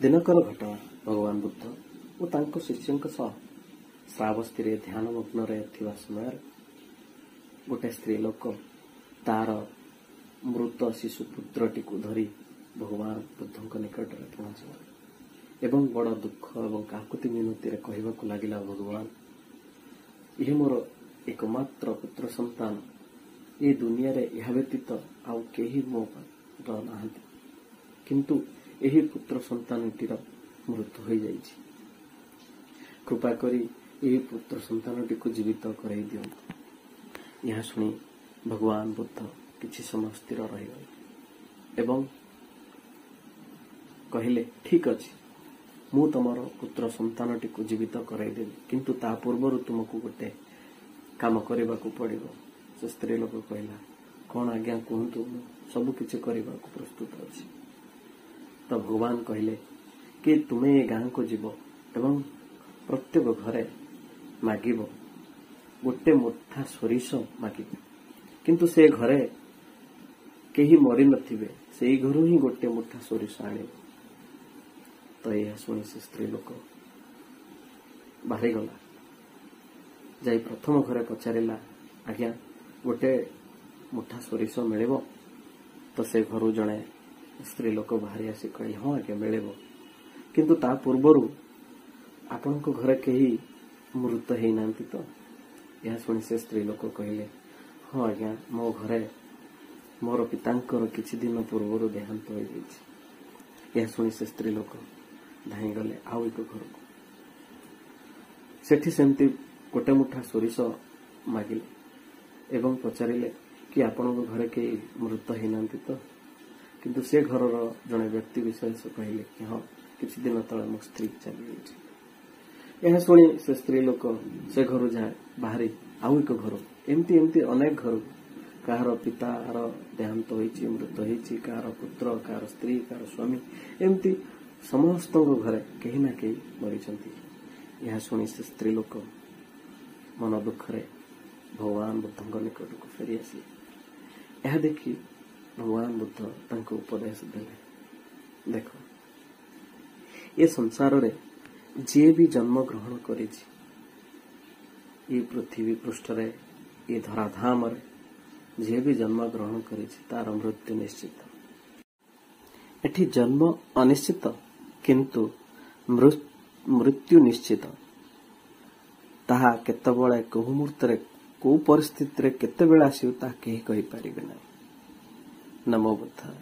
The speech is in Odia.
ଦିନକର ଘଟଣା ଭଗବାନ ବୁଦ୍ଧ ଓ ତାଙ୍କ ଶିଷ୍ୟଙ୍କ ସହ ଶ୍ରାବସ୍ତୀରେ ଧ୍ୟାନ ମଗ୍ନରେ ଥିବା ସମୟରେ ଗୋଟେ ସ୍ତ୍ରୀ ଲୋକ ତାର ମୃତ ଶିଶୁ ପୁତ୍ରଟିକୁ ଧରି ଭଗବାନ ବୁଦ୍ଧଙ୍କ ନିକଟରେ ପହଞ୍ଚିଲା ଏବଂ ବଡ଼ ଦୁଃଖ ଏବଂ କାକୁତି ମିନତିରେ କହିବାକୁ ଲାଗିଲା, ଭଗବାନ, ଇଏ ମୋର ଏକମାତ୍ର ପୁତ୍ର ସନ୍ତାନ। ଏ ଦୁନିଆରେ ଏହା ବ୍ୟତୀତ ଆଉ କେହି ମୋ ନାହାନ୍ତି, କିନ୍ତୁ ଏହି ପୁତ୍ର ସନ୍ତାନଟିର ମୃତ୍ୟୁ ହୋଇଯାଇଛି। କୃପା କରି ଏହି ପୁତ୍ର ସନ୍ତାନଟିକୁ ଜୀବିତ କରାଇ ଦିଅନ୍ତୁ। ଏହା ଶୁଣି ଭଗବାନ ବୁଦ୍ଧ କିଛି ସମୟ ସ୍ଥିର ରହିଗଲେ ଏବଂ କହିଲେ, ଠିକ୍ ଅଛି, ମୁଁ ତମର ପୁତ୍ର ସନ୍ତାନଟିକୁ ଜୀବିତ କରାଇଦେବି, କିନ୍ତୁ ତା ପୂର୍ବରୁ ତୁମକୁ ଗୋଟେ କାମ କରିବାକୁ ପଡ଼ିବ। ସେ ସ୍ତ୍ରୀ ଲୋକ କହିଲା, କ'ଣ ଆଜ୍ଞା କୁହନ୍ତୁ, ମୁଁ ସବୁ କିଛି କରିବାକୁ ପ୍ରସ୍ତୁତ ଅଛି। ତ ଭଗବାନ କହିଲେ କି ତୁମେ ଏ ଗାଁକୁ ଯିବ ଏବଂ ପ୍ରତ୍ୟେକ ଘରେ ମାଗିବ, ଗୋଟେ ମୁଠା ସୋରିଷ ମାଗିବ, କିନ୍ତୁ ସେ ଘରେ କେହି ମରିନଥିବେ, ସେଇ ଘରୁ ହିଁ ଗୋଟେ ମୁଠା ସୋରିଷ ଆଣିବ। ତ ଏହା ଶୁଣି ସେ ସ୍ତ୍ରୀ ଲୋକ ବାହାରିଗଲା, ଯାଇ ପ୍ରଥମ ଘରେ ପଚାରିଲା, ଆଜ୍ଞା ଗୋଟେ ମୁଠା ସୋରିଷ ମିଳିବ? ତ ସେ ଘରୁ ଜଣେ ସ୍ତ୍ରୀ ଲୋକ ବାହାରି ଆସି କହିଲେ, ହଁ ଆଜ୍ଞା ମିଳିବ, କିନ୍ତୁ ତା ପୂର୍ବରୁ ଆପଣଙ୍କ ଘରେ କେହି ମୃତ ହେଇନାହାନ୍ତି ତ? ଏହା ଶୁଣି ସେ ସ୍ତ୍ରୀ ଲୋକ କହିଲେ, ହଁ ଆଜ୍ଞା, ମୋ ଘରେ ମୋର ପିତାଙ୍କର କିଛି ଦିନ ପୂର୍ବରୁ ଦେହାନ୍ତ ହୋଇଯାଇଛି। ଏହା ଶୁଣି ସେ ସ୍ତ୍ରୀ ଲୋକ ଧାଇଁଗଲେ ଆଉ ଏକ ଘରକୁ। ସେଠି ସେମିତି ଗୋଟେ ମୁଠା ସୋରିଷ ମାଗିଲେ ଏବଂ ପଚାରିଲେ କି ଆପଣଙ୍କ ଘରେ କେହି ମୃତ ହେଇନାହାନ୍ତି ତ? କିନ୍ତୁ ସେ ଘରର ଜଣେ ବ୍ୟକ୍ତି ବିଶେଷ କହିଲେ କି ହଁ, କିଛି ଦିନ ତଳେ ମୋ ସ୍ତ୍ରୀ ଚାଲିଯାଇଛି। ଏହା ଶୁଣି ସେ ସ୍ତ୍ରୀ ଲୋକ ସେ ଘରୁ ଯାଏ ବାହାରି ଆଉ ଏକ ଘର, ଏମିତି ଅନେକ ଘର, କାହାର ପିତାର ଦେହାନ୍ତ ହୋଇଛି, ମୃତ ହେଇଛି, କାହାର ପୁତ୍ର, କାହାର ସ୍ତ୍ରୀ, କାହାର ସ୍ୱାମୀ, ଏମିତି ସମସ୍ତଙ୍କ ଘରେ କେହି ନା କେହି ମରିଛନ୍ତି। ଏହା ଶୁଣି ସେ ସ୍ତ୍ରୀ ଲୋକ ମନ ଦୁଃଖରେ ଭଗବାନ ବୁଦ୍ଧଙ୍କ ନିକଟକୁ ଫେରି ଆସିଲେ। ଏହା ଦେଖି ଭଗବାନ ବୁଦ୍ଧ ତାଙ୍କୁ ଉପଦେଶ ଦେଲେ, ଦେଖ, ଏ ସଂସାରରେ ଯିଏ ବି ଜନ୍ମ ଗ୍ରହଣ କରିଛି, ଏ ପୃଥିବୀ ପୃଷ୍ଠରେ, ଏ ଧରାଧାମରେ ଯିଏ ବି ଜନ୍ମ ଗ୍ରହଣ କରିଛି ତାର ମୃତ୍ୟୁ ନିଶ୍ଚିତ। ଏଠି ଜନ୍ମ ଅନିଶ୍ଚିତ, କିନ୍ତୁ ମୃତ୍ୟୁ ନିଶ୍ଚିତ। ତାହା କେତେବେଳେ, କୋଉ ମୁହୂର୍ତ୍ତରେ, କୋଉ ପରିସ୍ଥିତିରେ କେତେବେଳେ ଆସିବ ତାହା କେହି କହିପାରିବେ ନାହିଁ। ନମୋ ବୁଦ୍ଧାୟ।